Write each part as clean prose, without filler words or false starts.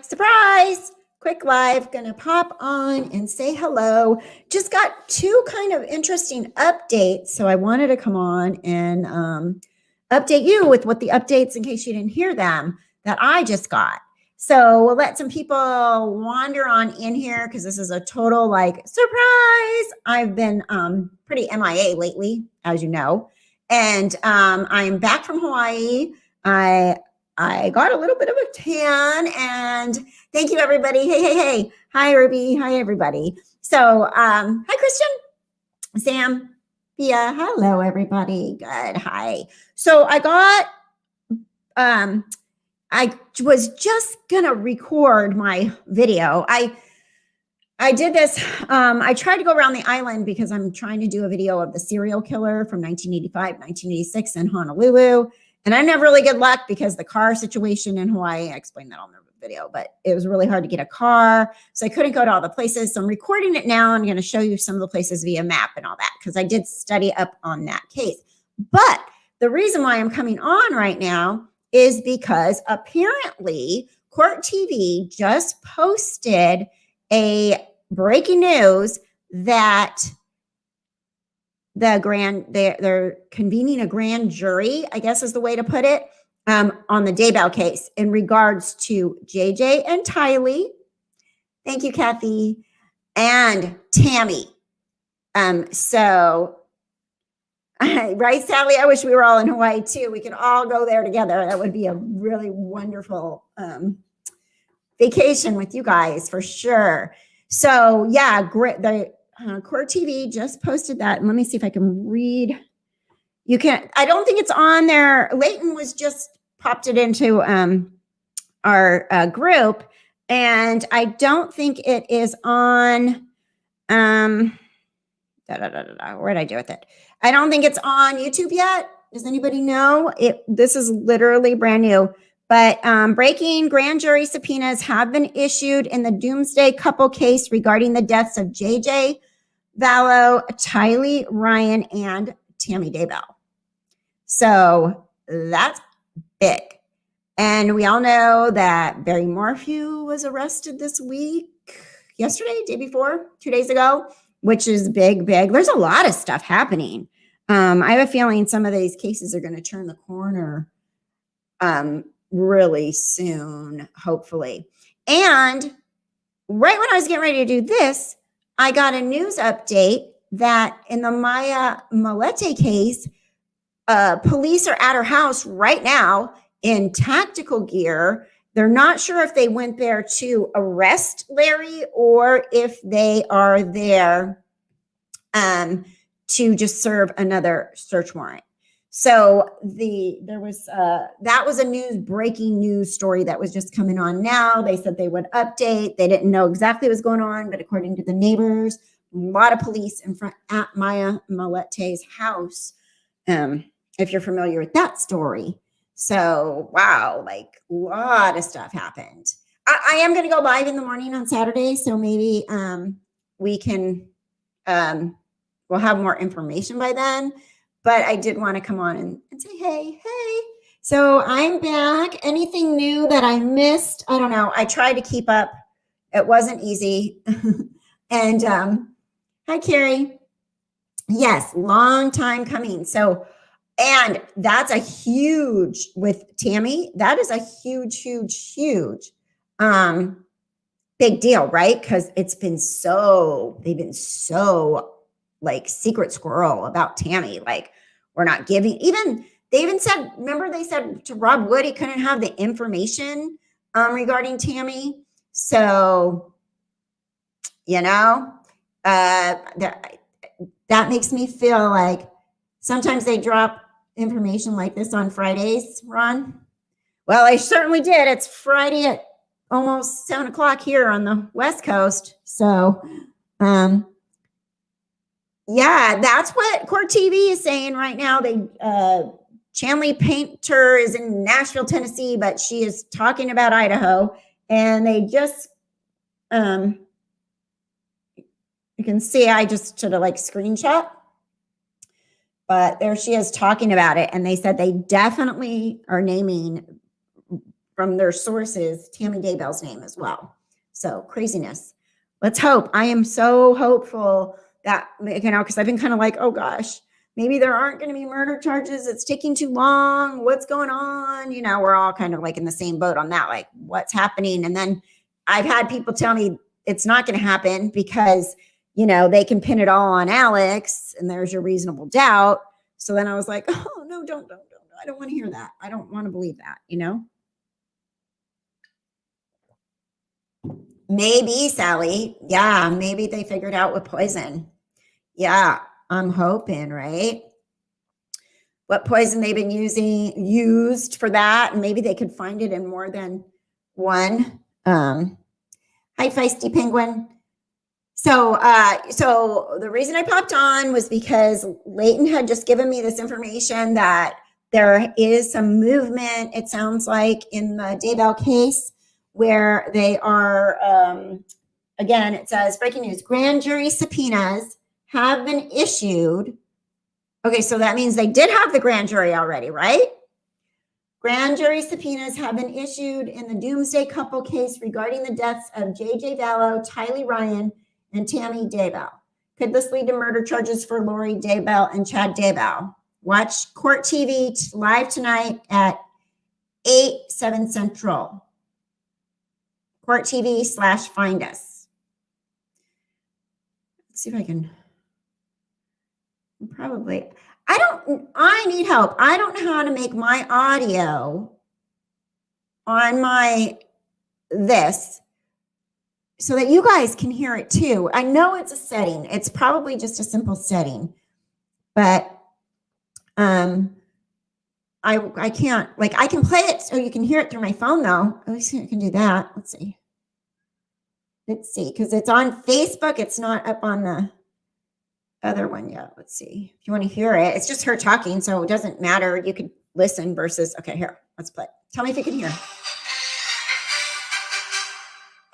Surprise! Quick live, gonna pop on and say hello. Just got two kind of interesting updates, so I wanted to come on and update you with what the updates, in case you didn't hear them, that I just got. So we'll let some people wander on in here because this is a total like surprise. I've been pretty MIA lately, as you know, and I'm back from Hawaii. I got a little bit of a tan, and thank you, everybody. Hey. Hi, Ruby. Hi, everybody. So, hi, Christian, Sam, Pia. Hello, everybody. Good. Hi. So I got, I was just going to record my video. I did this. I tried to go around the island because I'm trying to do a video of the serial killer from 1985, 1986 in Honolulu. And I didn't have really good luck because the car situation in Hawaii, I explained that on the video, but it was really hard to get a car. So I couldn't go to all the places. So I'm recording it now. I'm going to show you some of the places via map and all that, because I did study up on that case. But the reason why I'm coming on right now is because apparently Court TV just posted a breaking news that they're convening a grand jury, I guess is the way to put it, on the Daybell case in regards to JJ and Tylee. Thank you, Kathy. And Tammy. So, right, Sally? I wish we were all in Hawaii too. We could all go there together. That would be a really wonderful vacation with you guys for sure. So, yeah, great. Court TV just posted that. And let me see if I can read. You can't, I don't think it's on there. Leighton was just popped it into our group. And I don't think it is on, where did I do with it? I don't think it's on YouTube yet. Does anybody know? This is literally brand new. But breaking grand jury subpoenas have been issued in the Doomsday couple case regarding the deaths of JJ Vallow, Tylee Ryan, and Tammy Daybell. So that's big. And we all know that Barry Morphew was arrested this week, yesterday, day before, 2 days ago, which is big. There's a lot of stuff happening. I have a feeling some of these cases are going to turn the corner really soon, hopefully. And right when I was getting ready to do this, I got a news update that in the Millete case, police are at her house right now in tactical gear. They're not sure if they went there to arrest Larry or if they are there to just serve another search warrant. So that was a breaking news story that was just coming on now. They said they would update. They didn't know exactly what was going on, but according to the neighbors, a lot of police in front at Maya Millete's house. If you're familiar with that story. So, wow, like a lot of stuff happened. I am going to go live in the morning on Saturday. So maybe we can, we'll have more information by then. But I did want to come on and say, hey. So I'm back. Anything new that I missed? I don't know. I tried to keep up. It wasn't easy. And hi, Carrie. Yes, long time coming. So, and that's a huge, with Tammy, that is a huge big deal, right? Because they've been so like secret squirrel about Tammy. Like, we're not giving, they even said, remember they said to Rob Wood, he couldn't have the information regarding Tammy. So, you know, that makes me feel like sometimes they drop information like this on Fridays, Ron. Well, I certainly did. It's Friday at almost 7 o'clock here on the West Coast. So, yeah, that's what Court TV is saying right now. Chanley Painter is in Nashville, Tennessee, but she is talking about Idaho. And they just, you can see, I just sort of like screenshot. But there she is talking about it. And they said they definitely are naming from their sources, Tammy Daybell's name as well. So craziness. Let's hope. I am so hopeful that, because I've been kind of like, oh gosh, maybe there aren't going to be murder charges. It's taking too long. What's going on? We're all kind of like in the same boat on that, like what's happening. And then I've had people tell me it's not going to happen because, they can pin it all on Alex and there's your reasonable doubt. So then I was like, oh no, don't. I don't want to hear that. I don't want to believe that, Maybe, Sally. Yeah, maybe they figured out what poison. Yeah, I'm hoping, right? What poison they've been used for that, and maybe they could find it in more than one. Hi, Feisty Penguin. So the reason I popped on was because Leighton had just given me this information that there is some movement, it sounds like, in the Daybell case where they are, again, it says, breaking news, grand jury subpoenas have been issued. Okay, so that means they did have the grand jury already, right? Grand jury subpoenas have been issued in the Doomsday couple case regarding the deaths of J.J. Vallow, Tylee Ryan, and Tammy Daybell. Could this lead to murder charges for Lori Daybell and Chad Daybell? Watch Court TV live tonight at 8/7 Central. Court TV/find us. Let's see if I can. Probably. I need help. I don't know how to make my audio on this so that you guys can hear it too. I know it's a setting. It's probably just a simple setting, but I can't, I can play it so you can hear it through my phone though. At least I can do that. Let's see, because it's on Facebook. It's not up on the other one yet. Let's see. If you want to hear it, it's just her talking, so it doesn't matter. You could listen versus, okay, here, let's play. Tell me if you can hear.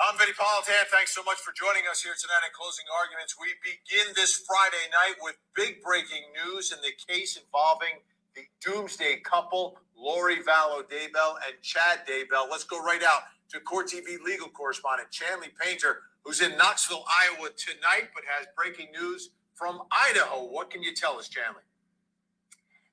I'm Vinny Politan. Thanks so much for joining us here tonight in Closing Arguments. We begin this Friday night with big breaking news in the case involving the Doomsday couple, Lori Vallow Daybell and Chad Daybell. Let's go right out to Court TV legal correspondent Chanley Painter, who's in Knoxville, Iowa tonight, but has breaking news from Idaho. What can you tell us, Chanley?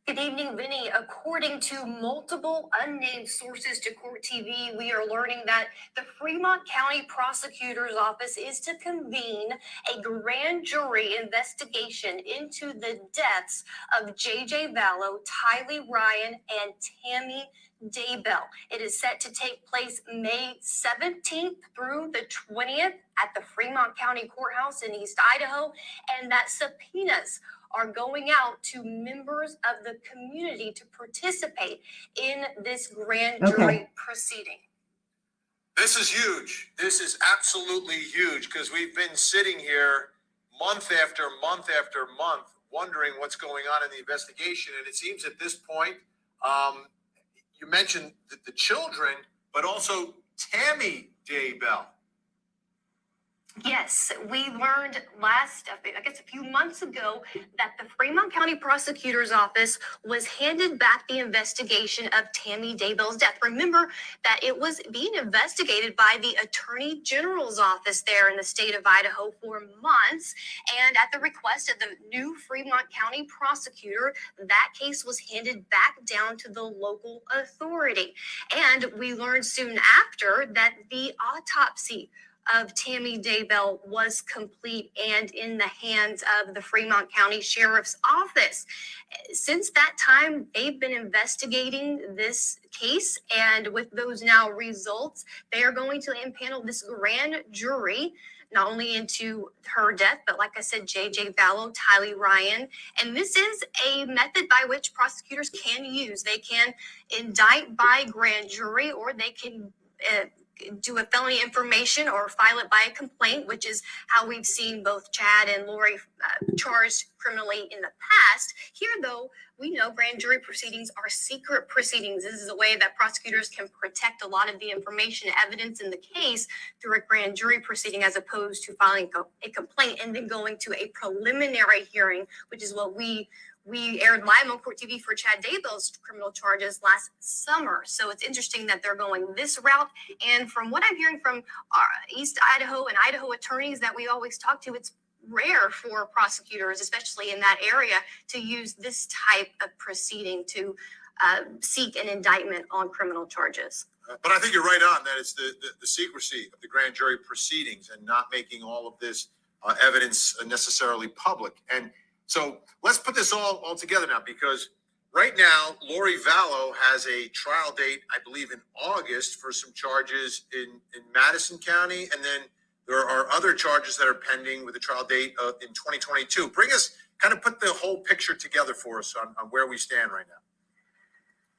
Good evening, Vinny. According to multiple unnamed sources to Court TV, we are learning that the Fremont County Prosecutor's Office is to convene a grand jury investigation into the deaths of J.J. Vallow, Tylee Ryan, and Tammy Daybell. It is set to take place May 17th through the 20th at the Fremont County Courthouse in East Idaho, and that subpoenas are going out to members of the community to participate in this grand jury proceeding. This is huge. This is absolutely huge because we've been sitting here month after month after month wondering what's going on in the investigation. And it seems at this point, you mentioned the children, but also Tammy Daybell. Yes, we learned a few months ago that the Fremont County Prosecutor's Office was handed back the investigation of Tammy Daybell's death. Remember that it was being investigated by the Attorney General's office there in the state of Idaho for months. And at the request of the new Fremont County prosecutor, that case was handed back down to the local authority. And we learned soon after that the autopsy of Tammy Daybell was complete and in the hands of the Fremont County Sheriff's Office. Since that time, they've been investigating this case, and with those now results, they are going to impanel this grand jury not only into her death, but like I said, J.J. Vallow, Tylee Ryan. And this is a method by which prosecutors can use. They can indict by grand jury, or they can do a felony information or file it by a complaint, which is how we've seen both Chad and Lori charged criminally in the past. Here, though, we know grand jury proceedings are secret proceedings. This is a way that prosecutors can protect a lot of the information, evidence in the case through a grand jury proceeding, as opposed to filing a complaint and then going to a preliminary hearing, which is what we we aired live on Court TV for Chad Daybell's criminal charges last summer. So it's interesting that they're going this route. And from what I'm hearing from our East Idaho and Idaho attorneys that we always talk to, it's rare for prosecutors, especially in that area, to use this type of proceeding to seek an indictment on criminal charges. But I think you're right on that it's the secrecy of the grand jury proceedings and not making all of this evidence necessarily public. And so let's put this all together now, because right now, Lori Vallow has a trial date, I believe, in August for some charges in Madison County. And then there are other charges that are pending with a trial date in 2022. Bring us, kind of put the whole picture together for us on where we stand right now.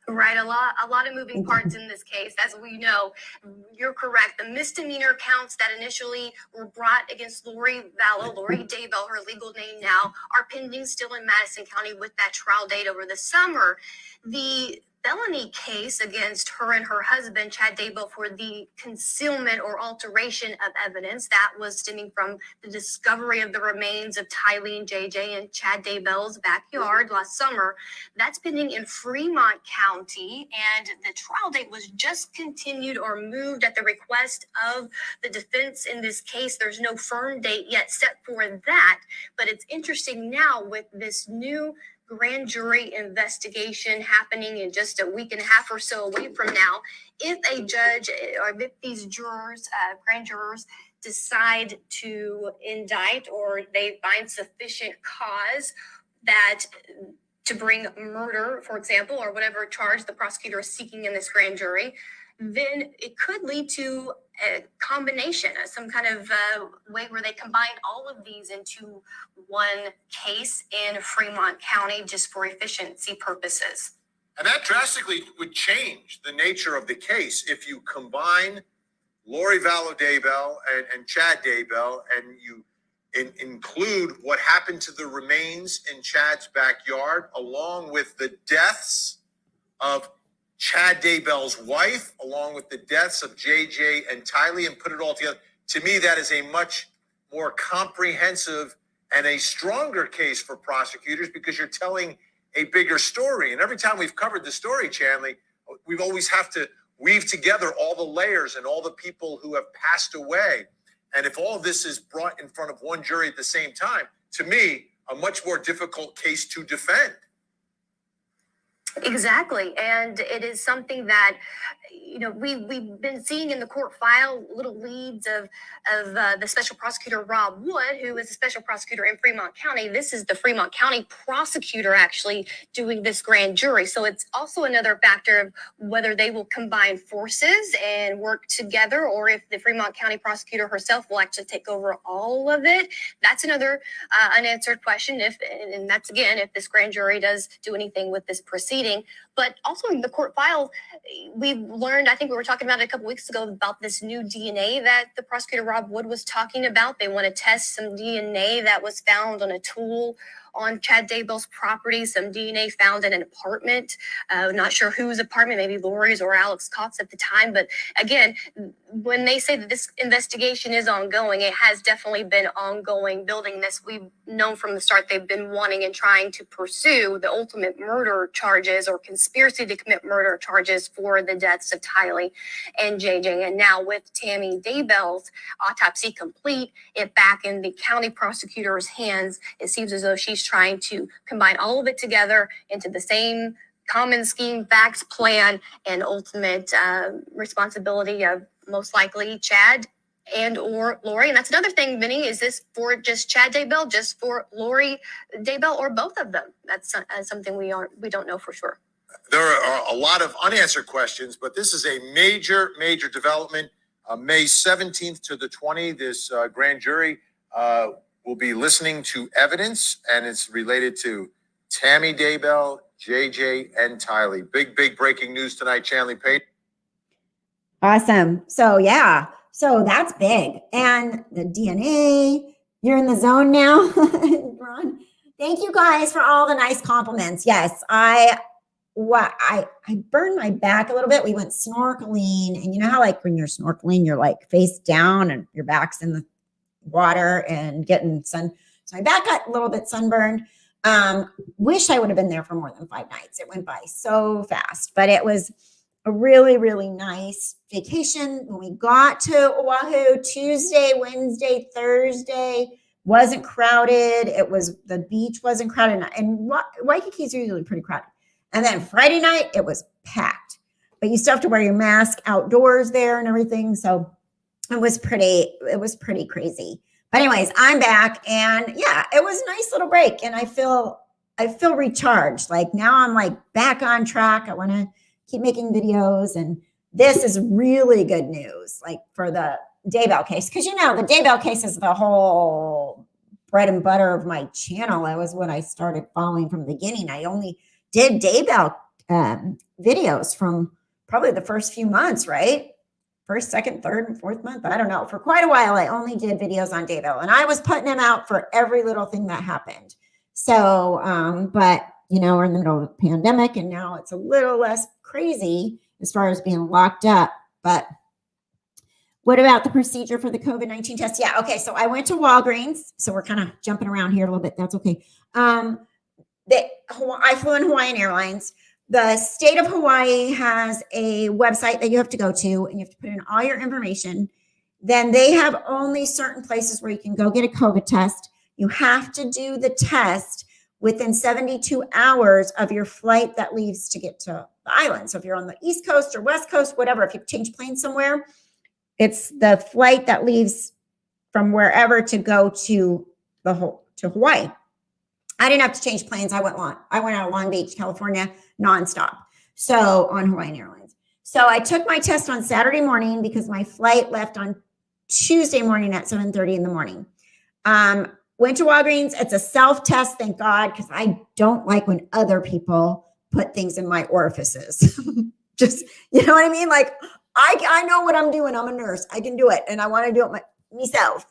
Right, a lot of moving parts in this case. As we know, you're correct. The misdemeanor counts that initially were brought against Lori Vallow, Lori Daybell, her legal name now, are pending still in Madison County with that trial date over the summer. The felony case against her and her husband, Chad Daybell, for the concealment or alteration of evidence that was stemming from the discovery of the remains of Tylee and JJ in Chad Daybell's backyard last summer. That's pending in Fremont County, and the trial date was just continued or moved at the request of the defense in this case. There's no firm date yet set for that, but it's interesting now with this new grand jury investigation happening in just a week and a half or so away from now. If a judge or if these jurors, grand jurors, decide to indict or they find sufficient cause that to bring murder, for example, or whatever charge the prosecutor is seeking in this grand jury, then it could lead to a combination, some kind of way where they combine all of these into one case in Fremont County just for efficiency purposes. And that drastically would change the nature of the case if you combine Lori Vallow Daybell and Chad Daybell, and you include what happened to the remains in Chad's backyard, along with the deaths of Chad Daybell's wife, along with the deaths of JJ and Tylee, and put it all together. To me, that is a much more comprehensive and a stronger case for prosecutors, because you're telling a bigger story. And every time we've covered the story, Chanley, we've always have to weave together all the layers and all the people who have passed away. And if all of this is brought in front of one jury at the same time, to me, a much more difficult case to defend. Exactly. And it is something that, you know, we've been seeing in the court file little leads of the special prosecutor, Rob Wood, who is a special prosecutor in Fremont County. This is the Fremont County prosecutor actually doing this grand jury. So it's also another factor of whether they will combine forces and work together, or if the Fremont County prosecutor herself will actually take over all of it. That's another unanswered question. And that's, again, if this grand jury does do anything with this proceeding. But also in the court file, we've learned, I think we were talking about it a couple weeks ago, about this new DNA that the prosecutor Rob Wood was talking about. They want to test some DNA that was found on a tool on Chad Daybell's property, some DNA found in an apartment. Not sure whose apartment, maybe Lori's or Alex Cott's at the time. But again, when they say that this investigation is ongoing, it has definitely been ongoing. Building this, we've known from the start they've been wanting and trying to pursue the ultimate murder charges or conspiracy to commit murder charges for the deaths of Tylee and JJ. And now with Tammy Daybell's autopsy complete, it back in the county prosecutor's hands, it seems as though she's trying to combine all of it together into the same common scheme, facts, plan, and ultimate responsibility of most likely Chad and or Lori. And that's another thing, Vinny, is this for just Chad Daybell, just for Lori Daybell, or both of them? That's something we don't know for sure. There are a lot of unanswered questions, but this is a major development. May 17th to the 20th, this grand jury will be listening to evidence, and it's related to Tammy Daybell, JJ, and Tylee. Big breaking news tonight, Chanley Pate. Awesome. So yeah, so that's big. And the DNA, you're in the zone now, Ron. Thank you guys for all the nice compliments. Yes, I burned my back a little bit. We went snorkeling, and you know how like when you're snorkeling, you're like face down and your back's in the water and getting sun. So my back got a little bit sunburned. Wish I would have been there for more than 5 nights. It went by so fast, but it was a really, really nice vacation. When we got to Oahu, Tuesday, Wednesday, Thursday, wasn't crowded. The beach wasn't crowded, and Waikiki is usually pretty crowded. And then Friday night, it was packed, but you still have to wear your mask outdoors there and everything. So it was pretty crazy. But anyways, I'm back, and yeah, it was a nice little break, and I feel recharged. Like now I'm like back on track. I want to keep making videos, and this is really good news, like for the Daybell case, because the Daybell case is the whole bread and butter of my channel. That was what I started following from the beginning. I only did Daybell videos from probably the first few months, right? First, second, third, and fourth month. I don't know. For quite a while, I only did videos on Daybell, and I was putting them out for every little thing that happened. So, but we're in the middle of the pandemic, and now it's a little less crazy as far as being locked up. But what about the procedure for the COVID-19 test? Yeah. Okay. So I went to Walgreens. So we're kind of jumping around here a little bit. That's okay. I flew in Hawaiian Airlines. The state of Hawaii has a website that you have to go to, and you have to put in all your information. Then they have only certain places where you can go get a COVID test. You have to do the test within 72 hours of your flight that leaves to get to the island. So if you're on the East Coast or West Coast, whatever, if you change planes somewhere, it's the flight that leaves from wherever to go to Hawaii. I didn't have to change planes. I went out of Long Beach, California, nonstop. So on Hawaiian Airlines. So I took my test on Saturday morning because my flight left on Tuesday morning at 7:30 in the morning. Went to Walgreens. It's a self-test, thank God, because I don't like when other people put things in my orifices. Just, you know what I mean? Like, I know what I'm doing. I'm a nurse. I can do it. And I want to do it myself.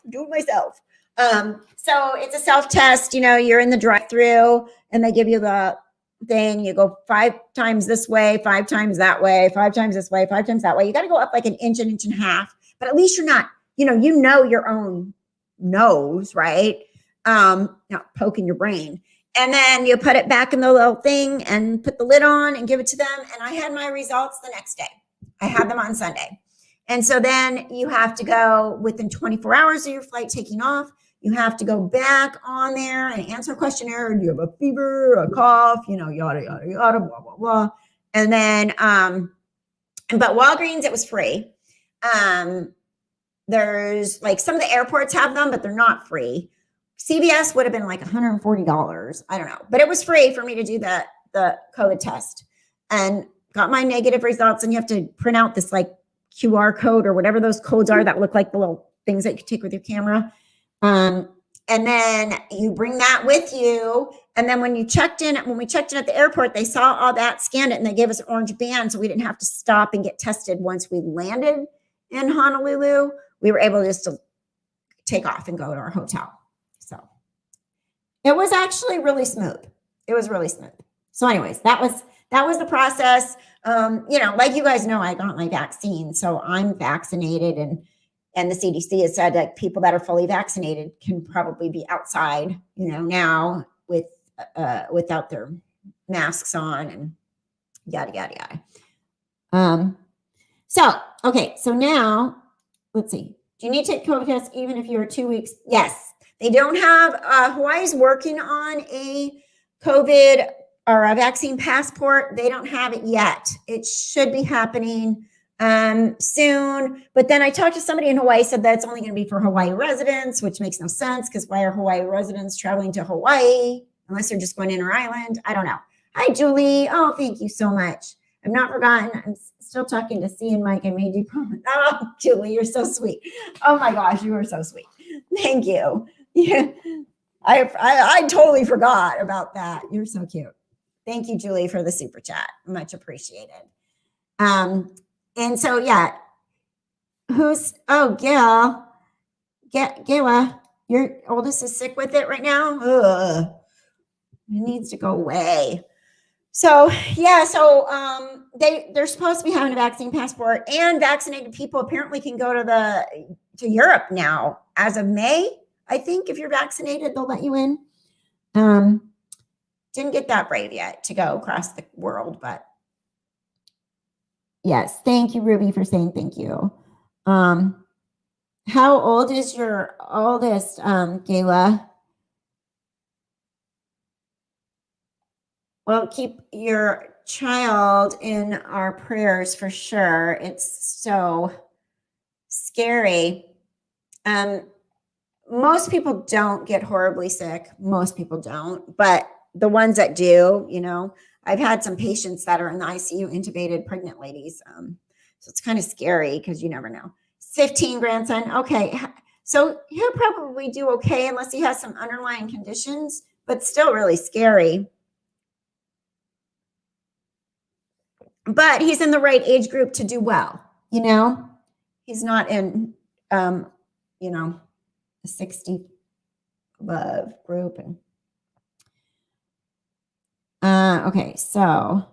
So it's a self-test. You're in the drive-through, and they give you the thing. You go 5 times this way, 5 times that way, 5 times this way, 5 times that way. You got to go up like an inch and a half. But at least you're not, you know your own nose, right? Not poking your brain. And then you put it back in the little thing and put the lid on and give it to them. And I had my results the next day. I had them on Sunday. And so then you have to go within 24 hours of your flight taking off. You have to go back on there and answer a questionnaire. Do you have a fever, a cough, yada, yada, yada, blah, blah, blah. And then, but Walgreens, it was free. There's like some of the airports have them, but they're not free. CVS would have been like $140. I don't know, but it was free for me to do the COVID test, and got my negative results. And you have to print out this like QR code or whatever those codes are that look like the little things that you take with your camera. And then you bring that with you. And then when we checked in at the airport, they saw all that, scanned it, and they gave us an orange band. So we didn't have to stop and get tested once we landed in Honolulu. We were able just to take off and go to our hotel. So it was actually really smooth. It was really smooth. So anyways, that was the process. Like you guys know, I got my vaccine, so I'm vaccinated, and the CDC has said that people that are fully vaccinated can probably be outside, now without their masks on and yada, yada, yada. So now let's see. Do you need to take COVID test even if you're 2 weeks? Yes. They don't have, Hawaii's working on a COVID or a vaccine passport. They don't have it yet. It should be happening soon. But then I talked to somebody in Hawaii, said that it's only going to be for Hawaii residents, which makes no sense, because why are Hawaii residents traveling to Hawaii unless they're just going inter-island? I don't know. Hi, Julie. Oh, thank you so much. I've not forgotten. I'm still talking to C and Mike. I made you promise. Oh, Julie, you're so sweet. Oh my gosh, you are so sweet. Thank you. Yeah, I totally forgot about that. You're so cute. Thank you, Julie, for the super chat. Much appreciated. And so, yeah. Gail. Gayla, your oldest is sick with it right now? Ugh. It needs to go away. So, yeah. So, they're supposed to be having a vaccine passport, and vaccinated people apparently can go to Europe now as of May. I think if you're vaccinated, they'll let you in. didn't get that brave yet to go across the world, but yes, thank you, Ruby, for saying thank you. How old is your oldest, Gayla? Well, keep your child in our prayers for sure. It's so scary. Most people don't get horribly sick. Most people don't, but the ones that do, I've had some patients that are in the ICU, intubated pregnant ladies. So it's kind of scary because you never know. 15 grandson. Okay. So he'll probably do okay unless he has some underlying conditions, but still really scary. But he's in the right age group to do well. He's not in, the 60 above group. And okay, so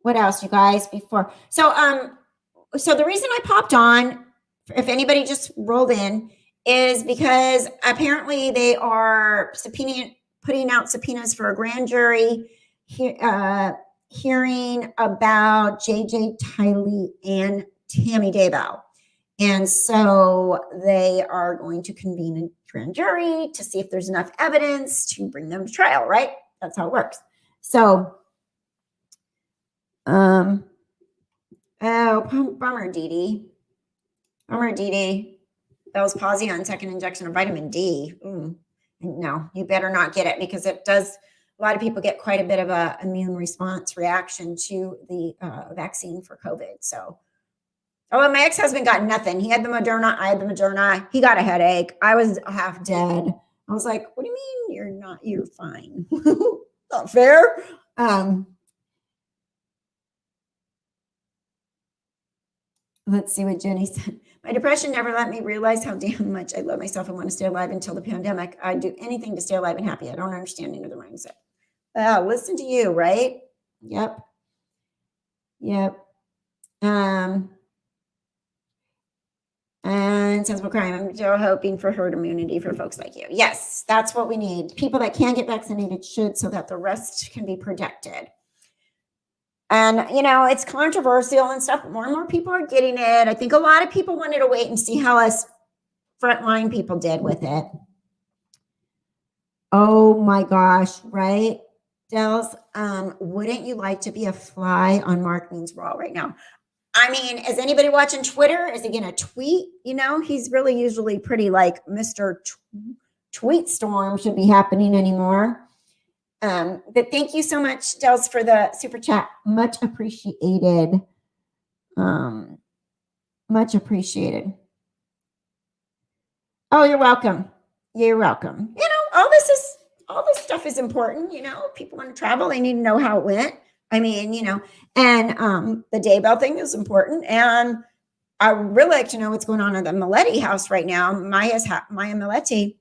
what else, you guys? So the reason I popped on, if anybody just rolled in, is because apparently they are putting out subpoenas for a grand jury hearing about JJ Tiley and Tammy Daybell. And so they are going to convene a grand jury to see if there's enough evidence to bring them to trial, right? That's how it works. So, bummer, Dee Dee. Bummer, Dee Dee. Bell's palsy on second injection of vitamin D. No, you better not get it because it does. A lot of people get quite a bit of a immune response reaction to the vaccine for COVID. So, and my ex-husband got nothing. He had the Moderna. I had the Moderna. He got a headache. I was half dead. I was like, what do you mean you're not? You're fine. Not fair. Let's see what Jenny said. My depression never let me realize how damn much I love myself and want to stay alive until the pandemic. I'd do anything to stay alive and happy. I don't understand any of the mindset. Listen to you, right? Yep. And sensible crime. I'm still hoping for herd immunity for folks like you. Yes, that's what we need. People that can get vaccinated should, so that the rest can be protected. And, it's controversial and stuff. More and more people are getting it. I think a lot of people wanted to wait and see how us frontline people did with it. Oh my gosh, right? Dels, wouldn't you like to be a fly on Mark Means Raw right now? I mean, is anybody watching Twitter? Is he going to tweet? He's really usually pretty like Mr. Tweet Storm should be happening anymore. But thank you so much, Dels, for the super chat. Much appreciated. Much appreciated. Oh, you're welcome. You're welcome. All this stuff is important. People want to travel. They need to know how it went. I mean, and the Daybell thing is important. And I would really like to know what's going on at the Millete house right now, Maya Millete,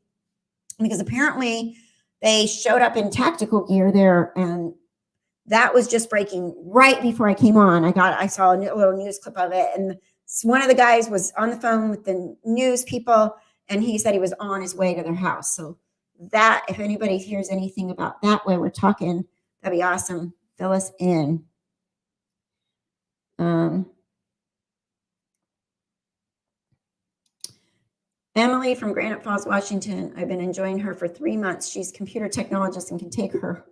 because apparently they showed up in tactical gear there. And that was just breaking right before I came on. I saw a little news clip of it. And one of the guys was on the phone with the news people, and he said he was on his way to their house. So that, if anybody hears anything about that way we're talking, that'd be awesome. Fill us in. Emily from Granite Falls, Washington. I've been enjoying her for 3 months. She's a computer technologist and can take her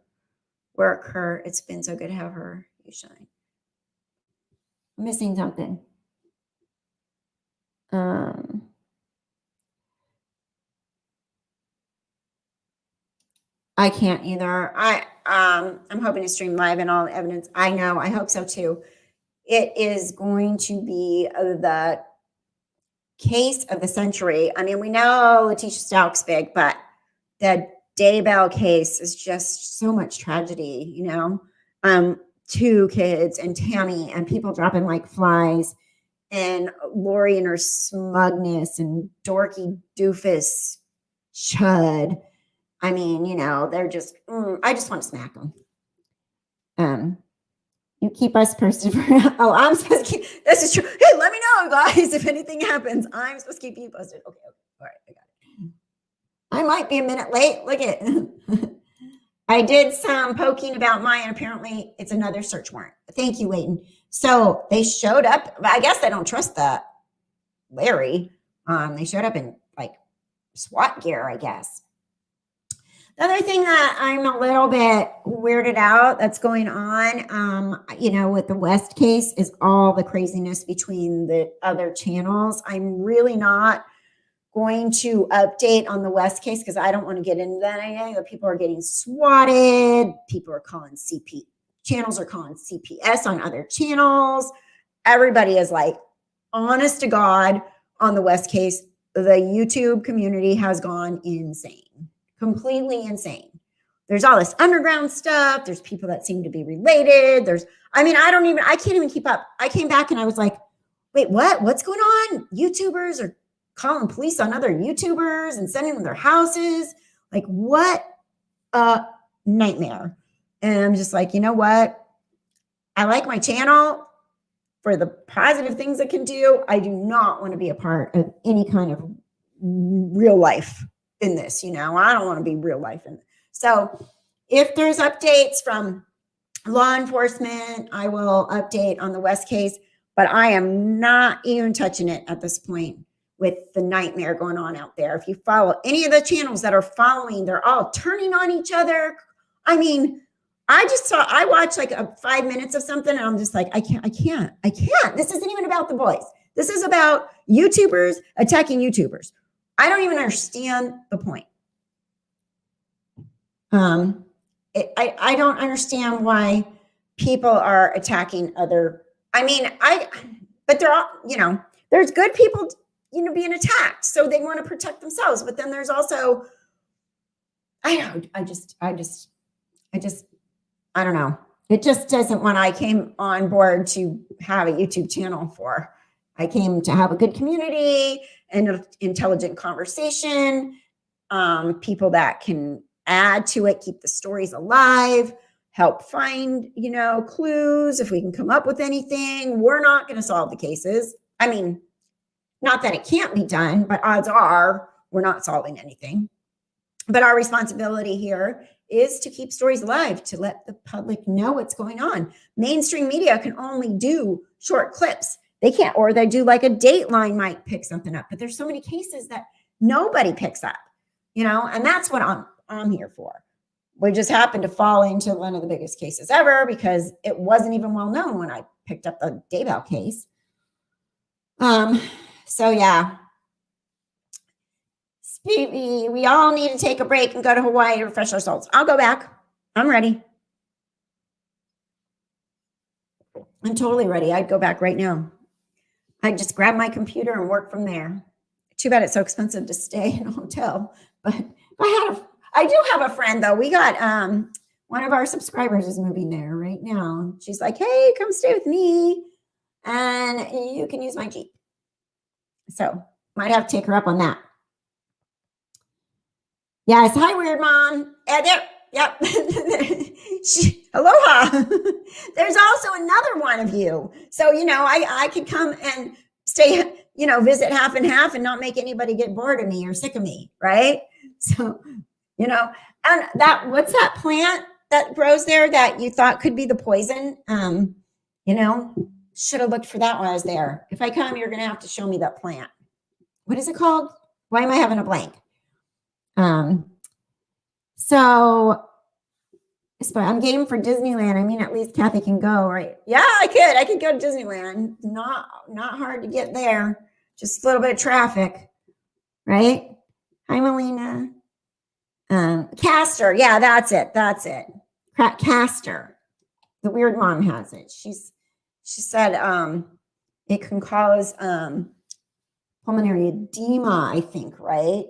work. It's been so good to have her. You shine. I'm missing something. I can't either. I'm hoping to stream live and all the evidence. I know. I hope so too. It is going to be the case of the century. I mean, we know Letitia Stalk's big, but the Daybell case is just so much tragedy, 2 kids and Tammy and people dropping like flies, and Lori and her smugness and dorky doofus chud. I mean, they're just, I just want to smack them. You keep us posted for, I'm supposed to keep, this is true. Hey, let me know, guys, if anything happens. I'm supposed to keep you posted. Okay. All right, I got it. I might be a minute late. Look at I did some poking about mine. Apparently, it's another search warrant. Thank you, Leighton. So they showed up. I guess they don't trust that Larry. They showed up in like SWAT gear, I guess. The other thing that I'm a little bit weirded out that's going on, with the West case is all the craziness between the other channels. I'm really not going to update on the West case because I don't want to get into that. I know that people are getting swatted. People are calling channels are calling CPS on other channels. Everybody is like, honest to God, on the West case, the YouTube community has gone insane, completely insane. There's all this underground stuff. There's people that seem to be related. I can't even keep up. I came back and I was like, wait, what? What's going on? YouTubers are calling police on other YouTubers and sending them to their houses. Like, what a nightmare. And I'm just like, you know what? I like my channel for the positive things it can do. I do not want to be a part of any kind of real life in this, I don't want to be real life in it. So if there's updates from law enforcement, I will update on the West case, but I am not even touching it at this point with the nightmare going on out there. If you follow any of the channels that are following, they're all turning on each other. I mean, I watched like 5 minutes of something and I'm just like, I can't. This isn't even about the boys. This is about YouTubers attacking YouTubers. I don't even understand the point. I don't understand why people are attacking other, but they're all, there's good people, being attacked. So they want to protect themselves. But then there's also, I don't know. It just isn't what I came on board to have a YouTube channel for. I came to have a good community and intelligent conversation, people that can add to it, keep the stories alive, help find, clues. If we can come up with anything, we're not going to solve the cases. Not that it can't be done, but odds are we're not solving anything. But our responsibility here is to keep stories alive, to let the public know what's going on. Mainstream media can only do short clips. They can't, or they do like a Dateline might pick something up, but there's so many cases that nobody picks up, and that's what I'm here for. We just happened to fall into one of the biggest cases ever because it wasn't even well known when I picked up the Daybell case. So yeah. We all need to take a break and go to Hawaii to refresh our souls. I'll go back. I'm ready. I'm totally ready. I'd go back right now. I'd just grab my computer and work from there. Too bad it's so expensive to stay in a hotel. But I do have a friend though. We got one of our subscribers is moving there right now. She's like, hey, come stay with me. And you can use my Jeep. So might have to take her up on that. Yes. Hi, Weird Mom. There. Yep. Aloha. There's also another one of you. So, I could come and stay, visit half and half and not make anybody get bored of me or sick of me. Right. So, and what's that plant that grows there that you thought could be the poison? Should have looked for that when I was there. If I come, you're going to have to show me that plant. What is it called? Why am I having a blank? So I'm game for Disneyland. At least Kathy can go, right? Yeah, I could go to Disneyland. Not hard to get there. Just a little bit of traffic, right? Hi, Melina. Castor. Yeah, that's it. Castor. The Weird Mom has it. She said it can cause pulmonary edema, I think, right?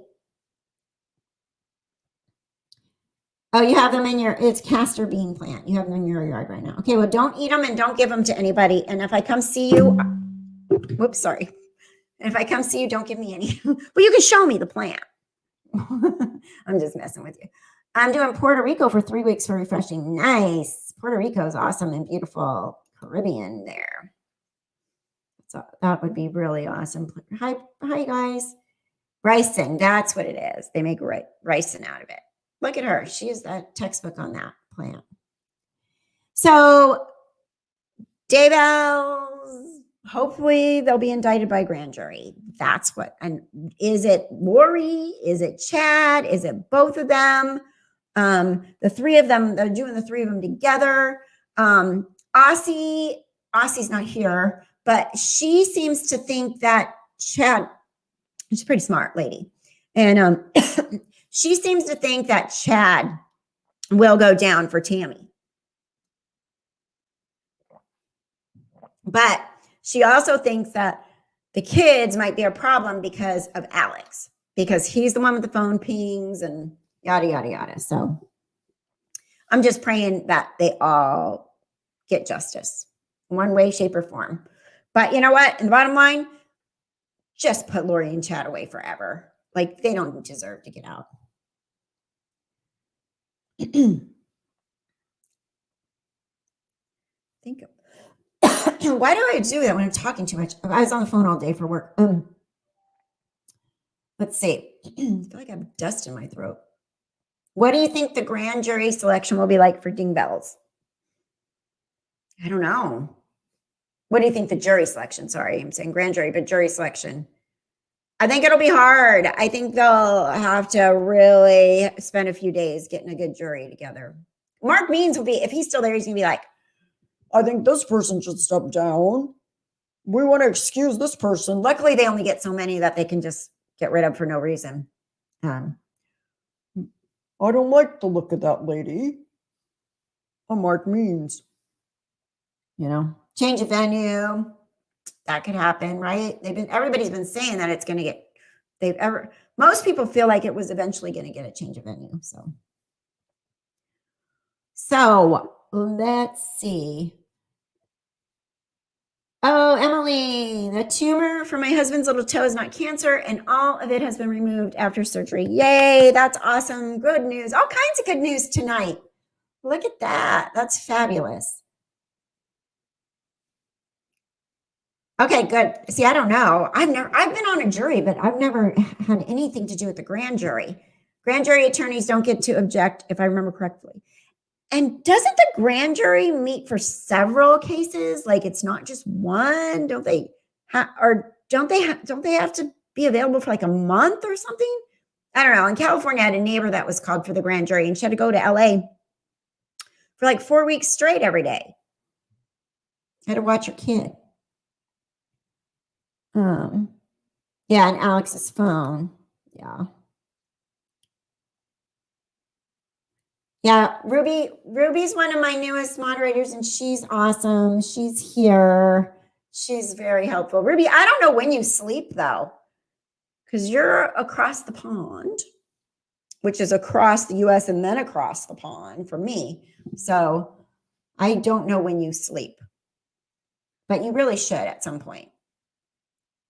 Oh, you have them it's castor bean plant. You have them in your yard right now. Okay, well, don't eat them and don't give them to anybody. And if I come see you, whoops, sorry. And if I come see you, don't give me any. But you can show me the plant. I'm just messing with you. I'm doing Puerto Rico for 3 weeks for refreshing. Nice. Puerto Rico is awesome and beautiful. Caribbean there. So that would be really awesome. Hi guys. Ricin, that's what it is. They make ricin out of it. Look at her. She is that textbook on that plant. So Daybell's, hopefully they'll be indicted by grand jury. That's what. And is it Lori? Is it Chad? Is it both of them? The three of them, they're doing the three of them together. Aussie's not here, but she seems to think that Chad, she's a pretty smart lady. And she seems to think that Chad will go down for Tammy. But she also thinks that the kids might be a problem because of Alex, because he's the one with the phone pings and yada, yada, yada. So I'm just praying that they all get justice in one way, shape, or form. But you know what? In the bottom line, just put Lori and Chad away forever. Like, they don't deserve to get out. Think of why do I do that when I'm talking too much? I was on the phone all day for work. Let's see. I feel like I have dust in my throat. What do you think the grand jury selection will be like for Daybell's? I don't know. What do you think the jury selection? Sorry, I'm saying grand jury, but jury selection. I think it'll be hard. I think they'll have to really spend a few days getting a good jury together. Mark Means will be, if he's still there, he's going to be like, I think this person should step down. We want to excuse this person. Luckily, they only get so many that they can just get rid of for no reason. I don't like the look of that lady. Mark Means. You know, change of venue. That could happen, right? Everybody's been saying that it's going to get, most people feel like it was eventually going to get a change of venue. So let's see. Oh, Emily, the tumor from my husband's little toe is not cancer, and all of it has been removed after surgery. Yay, that's awesome. Good news. All kinds of good news tonight. Look at that. That's fabulous. Okay, good. See, I don't know. I've been on a jury, but I've never had anything to do with the grand jury. Grand jury attorneys don't get to object, if I remember correctly. And doesn't the grand jury meet for several cases? Like, it's not just one. Don't they don't they have to be available for like a month or something? I don't know. In California, I had a neighbor that was called for the grand jury, and she had to go to LA for like 4 weeks straight every day. Had to watch her kid. Yeah, and Alex's phone. Yeah. Yeah, Ruby's one of my newest moderators, and she's awesome. She's here. She's very helpful. Ruby, I don't know when you sleep, though, because you're across the pond, which is across the U.S. and then across the pond for me. So I don't know when you sleep, but you really should at some point.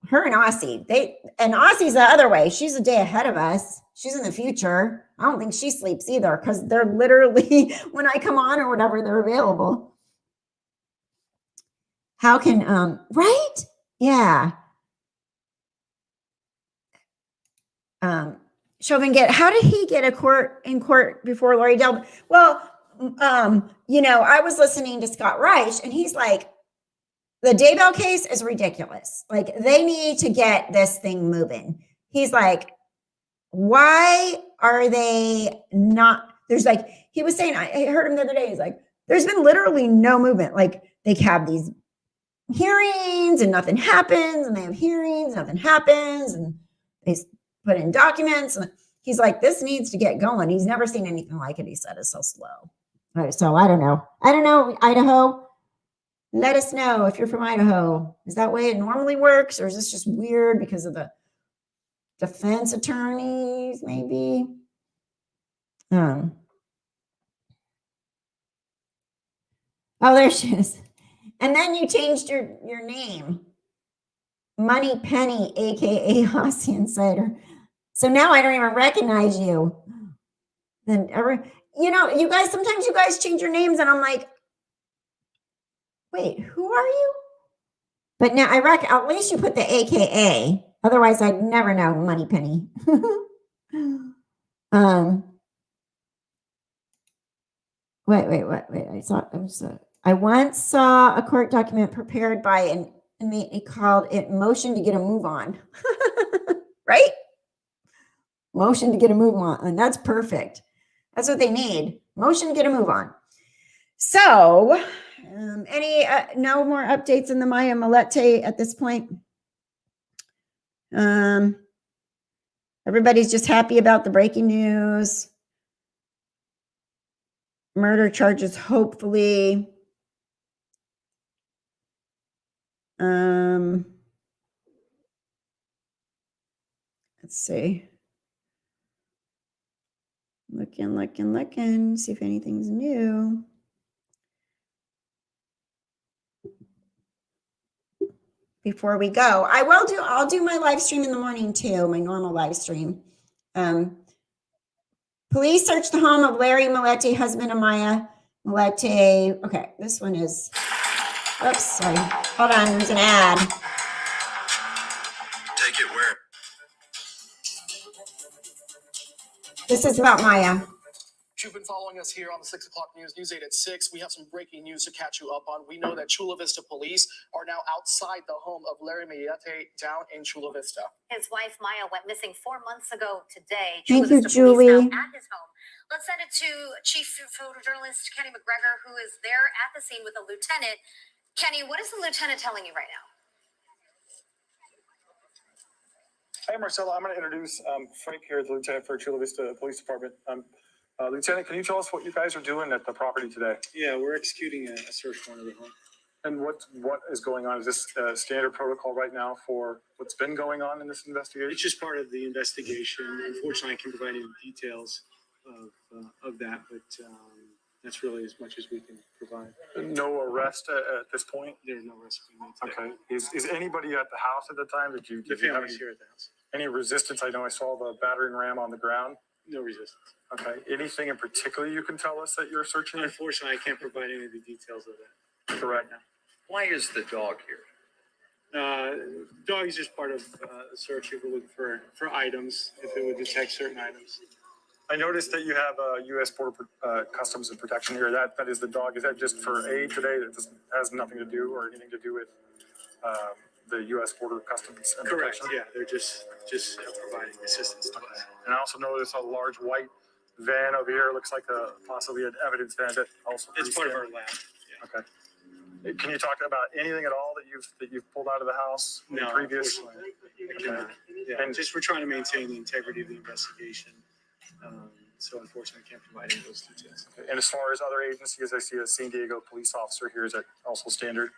Her and Aussie, and Aussie's the other way. She's a day ahead of us. She's in the future. I don't think she sleeps either, because they're literally, when I come on or whatever, they're available. How can, right? Yeah. Chauvin how did he get in court before Lori Daybell? Well, I was listening to Scott Reich, and he's like, the Daybell case is ridiculous. Like, they need to get this thing moving. He's like, why are they not? There's like, he was saying, I heard him the other day. He's like, there's been literally no movement. Like, they have these hearings and nothing happens, and they have hearings, nothing happens, and they put in documents. And he's like, this needs to get going. He's never seen anything like it. He said it's so slow. Right, so I don't know. Idaho. Let us know if you're from Idaho. Is that way it normally works, or is this just weird because of the defense attorneys, maybe? Oh, there she is. And then you changed your name. Money Penny, a.k.a. Aussie Insider. So now I don't even recognize you. Then you guys, sometimes you guys change your names, and I'm like, wait, who are you? But now at least you put the AKA. Otherwise, I'd never know Moneypenny. Wait. I once saw a court document prepared by an inmate. He called it motion to get a move on. Right? Motion to get a move on. And that's perfect. That's what they need. Motion to get a move on. So, no more updates in the Maya Millete at this point? Everybody's just happy about the breaking news. Murder charges, hopefully. Let's see. Looking, see if anything's new. Before we go, I'll do my live stream in the morning too, my normal live stream. Police search the home of Larry Millete, husband of Maya Millete. Okay, this one is, oops, sorry. Hold on, there's an ad. Take it where? This is about Maya. You've been following us here on the 6 o'clock news, News 8 at 6. We have some breaking news to catch you up on. We know that Chula Vista police are now outside the home of Larry Millete down in Chula Vista. His wife, Maya, went missing 4 months ago today. Thank you, Vista Julie. Police now at his home. Let's send it to Chief Photojournalist Kenny McGregor, who is there at the scene with the lieutenant. Kenny, what is the lieutenant telling you right now? Hey, Marcella, I'm going to introduce Frank here, the lieutenant for Chula Vista Police Department. Lieutenant, can you tell us what you guys are doing at the property today? Yeah, we're executing a search warrant of the home. And what is going on? Is this standard protocol right now for what's been going on in this investigation? It's just part of the investigation. Unfortunately, I can't provide any details of that, but that's really as much as we can provide. No arrest at this point? There's no arrest being made today. Okay. Is anybody at the house at the time? The Did you have family's here at the house. any resistance? I know I saw the battering ram on the ground. No resistance. Okay. Anything in particular you can tell us that you're searching? Unfortunately, I can't provide any of the details of that. Correct. Why is the dog here? Dog is just part of the search. If we're looking for items, if it would detect certain items. I noticed that you have U.S. Border Customs and Protection here. That is the dog. Is that just for aid today? That has nothing to do or anything to do with the U.S. Border Customs and Correct. Protection? Yeah, they're just providing assistance to us. And I also noticed a large white van over here. Looks like possibly an evidence van that also. It's part of our lab. Yeah. Okay. Can you talk about anything at all that you've pulled out of the house in previous? Unfortunately, I cannot. Yeah, And- just we're trying to maintain the integrity of the investigation. So unfortunately, I can't provide any of those details. And as far as other agencies, I see a San Diego police officer here. Is that also standard?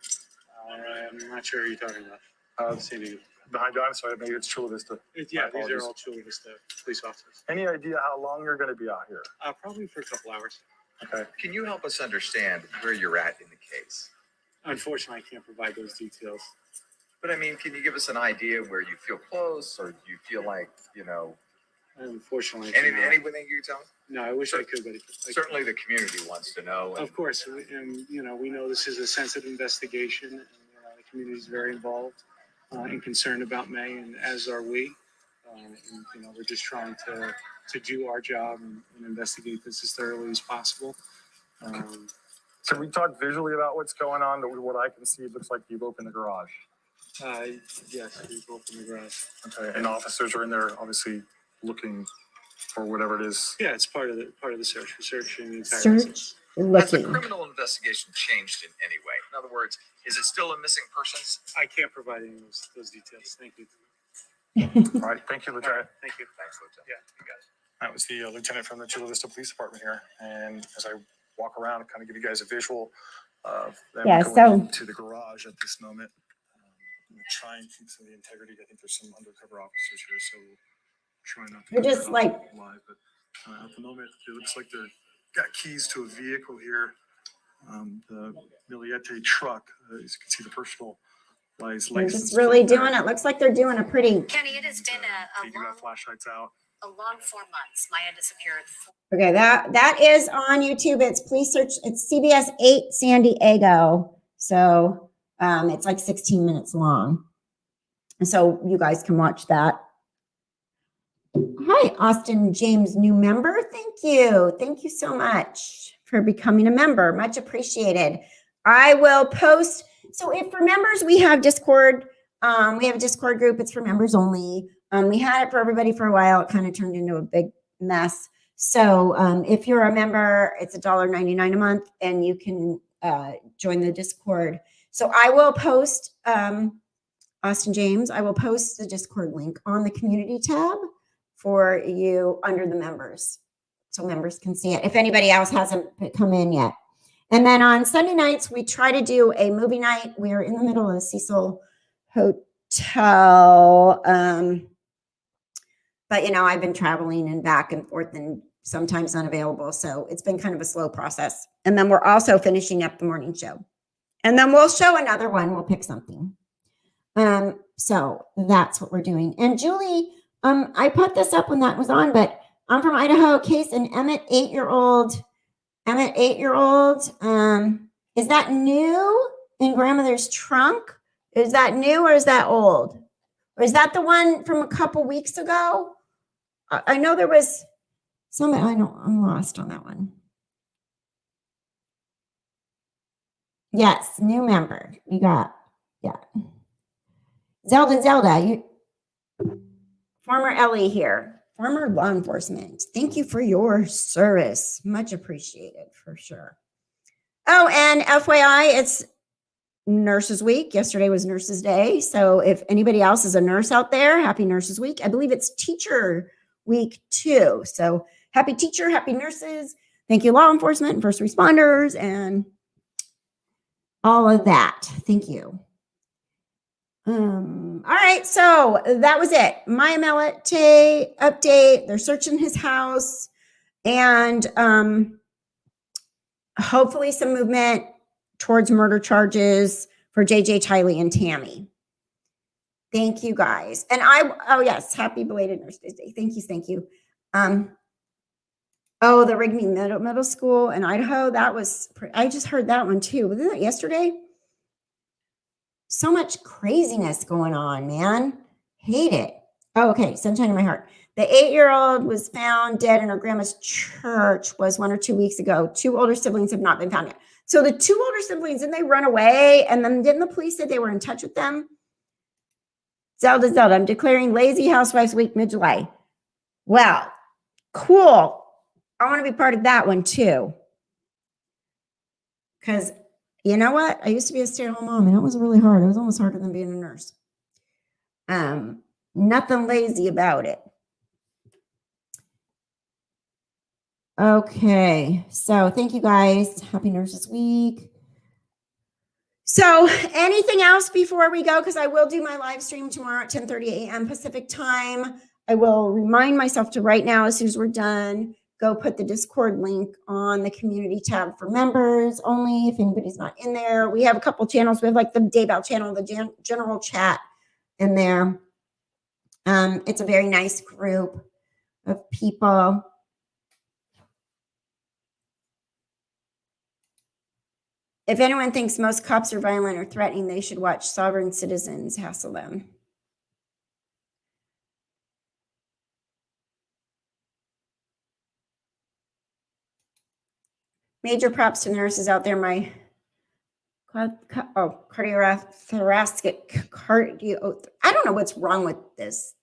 I'm not sure who you're talking about. San Diego. Behind you, I'm sorry, maybe it's Chula Vista. Yeah, My these apologies. are all Chula Vista police officers. Any idea how long you're going to be out here? Probably for a couple hours. Okay. Can you help us understand where you're at in the case? Unfortunately, I can't provide those details. But I mean, can you give us an idea where you feel close or do you feel like, Unfortunately, I cannot. anything you can tell us? No, I wish I could, but Certainly the community wants to know. Of course, and we know this is a sensitive investigation, and the community is very involved and concerned about May, and as are we. And we're just trying to do our job and investigate this as thoroughly as possible. Can we talk visually about what's going on? What I can see, it looks like you've opened the garage. Yes, we've opened the garage. Okay, and officers are in there, obviously looking for whatever it is. Yeah, it's part of the search. We're searching the entire Search. business. Has the Looking. criminal investigation changed in any way? In other words, is it still a missing persons? I can't provide any of those details. Thank you. All right, thank you, Lieutenant. Thank you. Thanks, Lieutenant. Yeah, you got it. That was the lieutenant from the Chula Vista Police Department here. And as I walk around, kind of give you guys a visual of them Yeah, going so- into the garage at this moment. I'm gonna try and keep some of the integrity. I think there's some undercover officers here, so we'll try not to. You're get just that like- live, but at the moment, it looks like they're got keys to a vehicle here. The Millete truck, as you can see, the personal license. They're just really plate there. doing it. Looks like they're doing a pretty. Kenny, it has been They do have flashlights out. a long 4 months. Maya disappeared. Okay, that is on YouTube. Please search. It's CBS 8 San Diego. So it's like 16 minutes long. And so you guys can watch that. Hi, Austin James, new member. Thank you. Thank you so much for becoming a member. Much appreciated. I will post. So if for members, we have Discord. We have a Discord group. It's for members only. We had it for everybody for a while. It kind of turned into a big mess. So if you're a member, it's $1.99 a month, and you can join the Discord. So I will post, Austin James, I will post the Discord link on the community tab for you under the members, so members can see it if anybody else hasn't come in yet. And then on Sunday nights, we try to do a movie night. We're in the middle of the Cecil Hotel. But, you know, I've been traveling and back and forth and sometimes unavailable. So it's been kind of a slow process. And then we're also finishing up the morning show. And then we'll show another one. We'll pick something. So that's what we're doing. And Julie, I put this up when that was on, but I'm from Idaho. Case and Emmett, 8-year-old. Emmett, 8-year-old. Is that new in grandmother's trunk? Is that new or is that old? Or is that the one from a couple weeks ago? I know there was some, I'm lost on that one. Yes, new member. You got, yeah. Zelda, former Ellie here. Former law enforcement. Thank you for your service. Much appreciated for sure. Oh, and FYI, it's Nurses Week. Yesterday was Nurses Day. So if anybody else is a nurse out there, happy Nurses Week. I believe it's Teacher Week too. So happy teacher, happy nurses. Thank you, law enforcement and first responders and all of that. Thank you. All right, so that was it. Maya Millete update. They're searching his house, and hopefully some movement towards murder charges for JJ, Tylee, and Tammy. Thank you guys. And oh yes, happy belated Nurses Day. Thank you. Oh, the Rigby Middle School in Idaho. I just heard that one too. Wasn't that yesterday? So much craziness going on, man. Hate it. Oh, okay. Sunshine in my heart. The 8-year-old was found dead in her grandma's church was 1 or 2 weeks ago. 2 older siblings have not been found yet. So the 2 older siblings, didn't they run away? And then didn't the police say they were in touch with them? Zelda, I'm declaring Lazy Housewives Week mid-July. Well, cool. I want to be part of that one too. Because you know what? I used to be a stay-at-home mom, and it was really hard. It was almost harder than being a nurse. Nothing lazy about it. Okay, so thank you guys. Happy Nurses Week. So anything else before we go? Because I will do my live stream tomorrow at 10:30 a.m. Pacific time. I will remind myself to right now, as soon as we're done, go put the Discord link on the community tab for members only. If anybody's not in there, we have a couple channels. We have like the Daybell channel, the general chat in there. It's a very nice group of people. If anyone thinks most cops are violent or threatening, they should watch Sovereign Citizens hassle them. Major props to nurses out there. My cardiothoracic cardio. I don't know what's wrong with this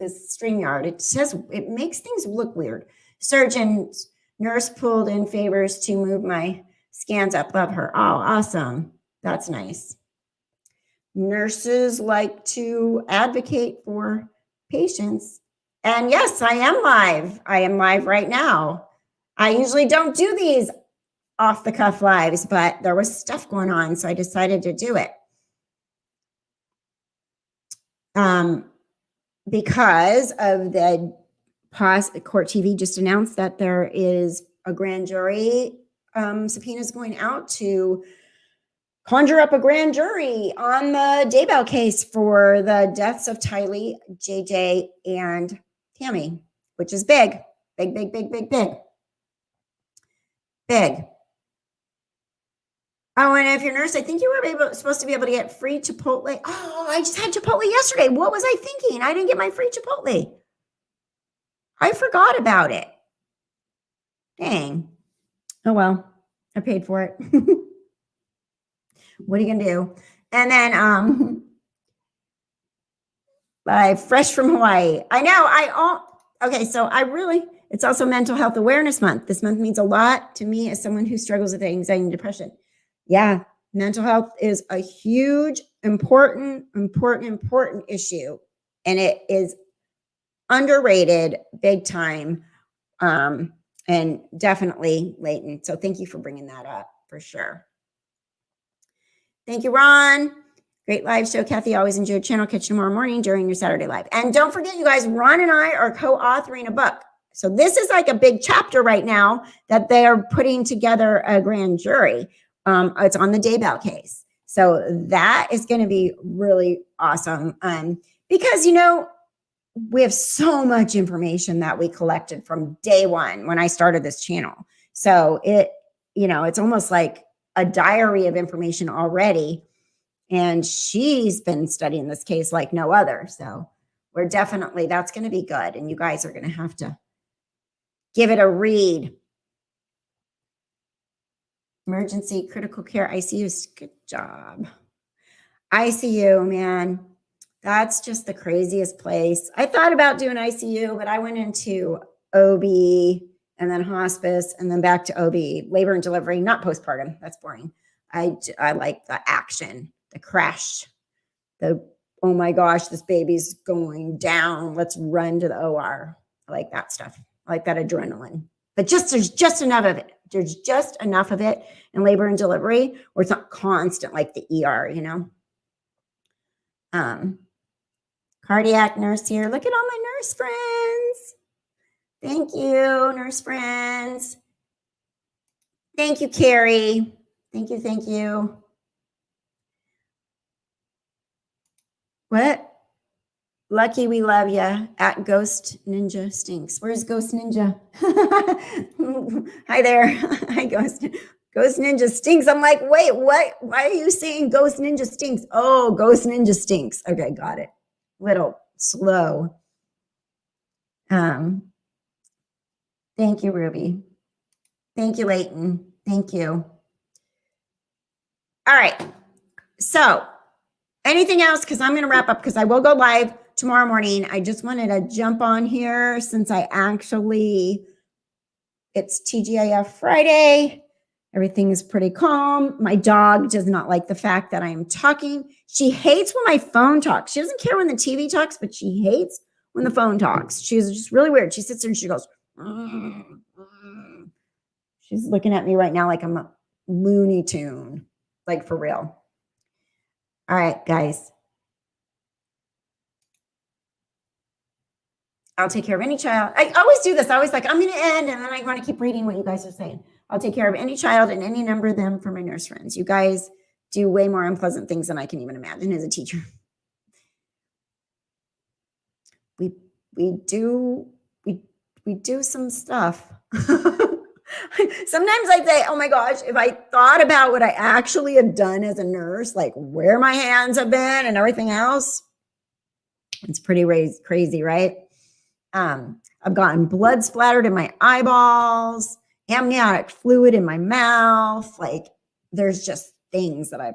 StreamYard. It says it makes things look weird. Surgeon nurse pulled in favors to move my scans up. Love her. Oh, awesome. That's nice. Nurses like to advocate for patients. And yes, I am live. I am live right now. I usually don't do these off the cuff lives, but there was stuff going on, so I decided to do it. Because of the Court TV just announced that there is a grand jury subpoenas going out to conjure up a grand jury on the Daybell case for the deaths of Tylee, JJ, and Tammy, which is big. Big. Oh, and if you're a nurse, I think you were supposed to be able to get free Chipotle. Oh, I just had Chipotle yesterday. What was I thinking? I didn't get my free Chipotle. I forgot about it. Dang. Oh, well, I paid for it. What are you going to do? And then, fresh from Hawaii. I know. Okay. So it's also Mental Health Awareness Month. This month means a lot to me as someone who struggles with anxiety and depression. Yeah. Mental health is a huge, important issue. And it is underrated big time. And definitely latent. So thank you for bringing that up for sure. Thank you, Ron. Great live show, Kathy. Always enjoy your channel. Catch you tomorrow morning during your Saturday live. And don't forget, you guys, Ron and I are co-authoring a book. So this is like a big chapter right now that they are putting together a grand jury. It's on the Daybell case. So that is going to be really awesome. Because, we have so much information that we collected from day one when I started this channel. So it's almost like a diary of information already. And she's been studying this case like no other. So that's going to be good. And you guys are going to have to give it a read. Emergency critical care ICU. Good job. ICU, man. That's just the craziest place. I thought about doing ICU, but I went into OB and then hospice and then back to OB, labor and delivery, not postpartum. That's boring. I like the action, the crash, oh my gosh, this baby's going down. Let's run to the OR. I like that stuff. I like that adrenaline. But there's just enough of it. There's just enough of it in labor and delivery where it's not constant like the ER, Cardiac nurse here. Look at all my nurse friends. Thank you, nurse friends. Thank you, Carrie. Thank you. What? Lucky we love you at Ghost Ninja Stinks. Where's Ghost Ninja? Hi there. Hi, Ghost. Ghost Ninja Stinks. I'm like, wait, what? Why are you saying Ghost Ninja Stinks? Oh, Ghost Ninja Stinks. Okay, got it. Little slow. Thank you, Ruby. Thank you, Leighton. Thank you. All right. So anything else? Because I'm going to wrap up because I will go live tomorrow morning. I just wanted to jump on here since it's TGIF Friday. Everything is pretty calm. My dog does not like the fact that I'm talking. She hates when my phone talks. She doesn't care when the TV talks, but she hates when the phone talks. She's just really weird. She sits there and she goes, She's looking at me right now like I'm a Looney Tune, like for real. All right, guys. I'll take care of any child. I always do this. I always I'm going to end, and then I want to keep reading what you guys are saying. I'll take care of any child and any number of them for my nurse friends. You guys do way more unpleasant things than I can even imagine as a teacher. We do some stuff. Sometimes I say, oh my gosh, if I thought about what I actually have done as a nurse, like where my hands have been and everything else, it's pretty crazy, right? I've gotten blood splattered in my eyeballs, amniotic fluid in my mouth. Like there's just things that I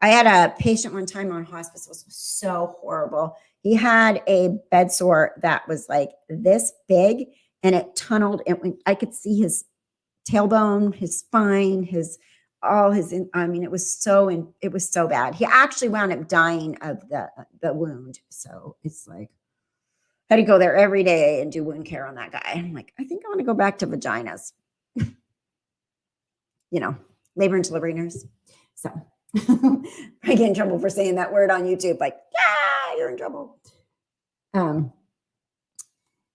had a patient one time on hospice. It was so horrible. He had a bed sore that was like this big and it tunneled. And I could see his tailbone, his spine, it was so bad. He actually wound up dying of the wound. So it's like, I had to go there every day and do wound care on that guy. I'm like, I think I want to go back to vaginas. Labor and delivery nurse. So I get in trouble for saying that word on YouTube. Like, yeah, you're in trouble.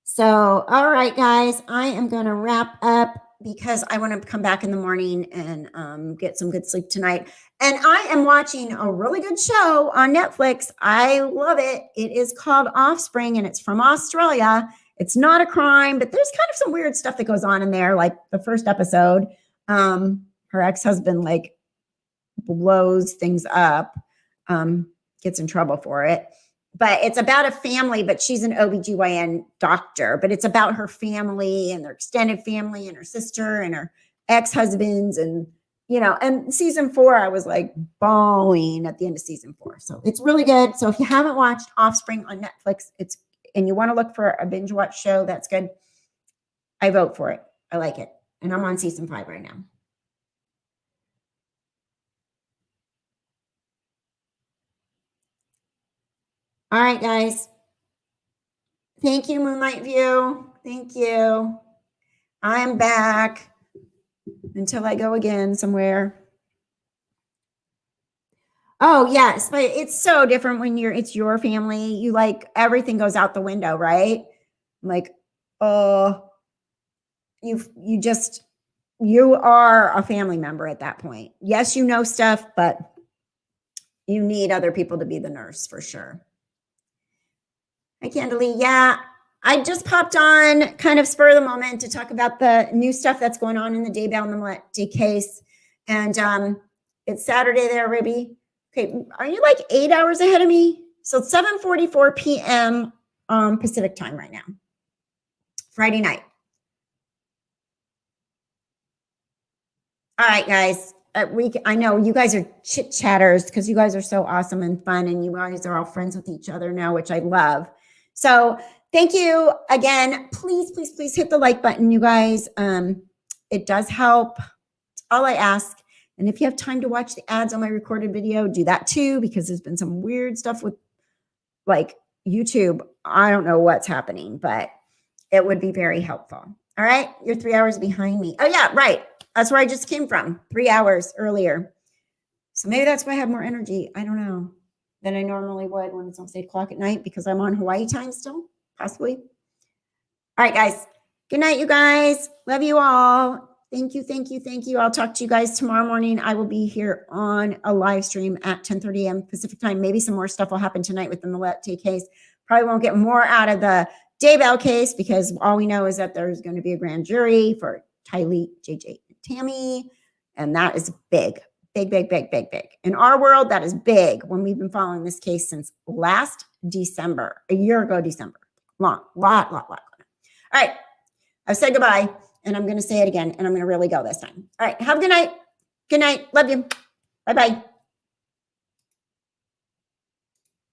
So, all right, guys, I am going to wrap up because I want to come back in the morning and get some good sleep tonight. And I am watching a really good show on Netflix. I love it. It is called Offspring, and it's from Australia. It's not a crime, but there's kind of some weird stuff that goes on in there, like the first episode. her ex-husband like blows things up, gets in trouble for it. But it's about a family, but she's an OBGYN doctor, but it's about her family and their extended family and her sister and her ex-husbands. And, you know, and season 4, I was like bawling at the end of season 4. So it's really good. So if you haven't watched Offspring on Netflix, and you want to look for a binge watch show, that's good. I vote for it. I like it. And I'm on season 5 right now. All right, guys. Thank you, Moonlight View. Thank you. I'm back until I go again somewhere. Oh, yes, but it's so different when it's your family. You like everything goes out the window, right? Like, you are a family member at that point. Yes, you know stuff, but you need other people to be the nurse for sure. Hi, Candalee. Yeah, I just popped on kind of spur of the moment to talk about the new stuff that's going on in the Daybell and Millete case. And it's Saturday there, Ribby. Okay, are you like 8 hours ahead of me? So it's 7:44 p.m. Pacific time right now, Friday night. All right, guys. I know you guys are chit chatters because you guys are so awesome and fun, and you guys are all friends with each other now, which I love. So thank you again. Please, please, please hit the like button, you guys. It does help. It's all I ask. And if you have time to watch the ads on my recorded video, do that too, because there's been some weird stuff with like YouTube. I don't know what's happening, but it would be very helpful. All right. You're 3 hours behind me. Oh yeah, right. That's where I just came from 3 hours earlier. So maybe that's why I have more energy. I don't know, than I normally would when it's almost 8 o'clock at night because I'm on Hawaii time still, possibly. All right, guys. Good night, you guys. Love you all. Thank you, thank you, thank you. I'll talk to you guys tomorrow morning. I will be here on a live stream at 10:30 a.m. Pacific time. Maybe some more stuff will happen tonight with the Millete case. Probably won't get more out of the Daybell case because all we know is that there's going to be a grand jury for Tylee, JJ, and Tammy. And that is big. Big, big, big, big, big. In our world, that is big when we've been following this case since last December, a year ago, December. Lot. All right. I've said goodbye, and I'm going to say it again, and I'm going to really go this time. All right. Have a good night. Good night. Love you. Bye-bye.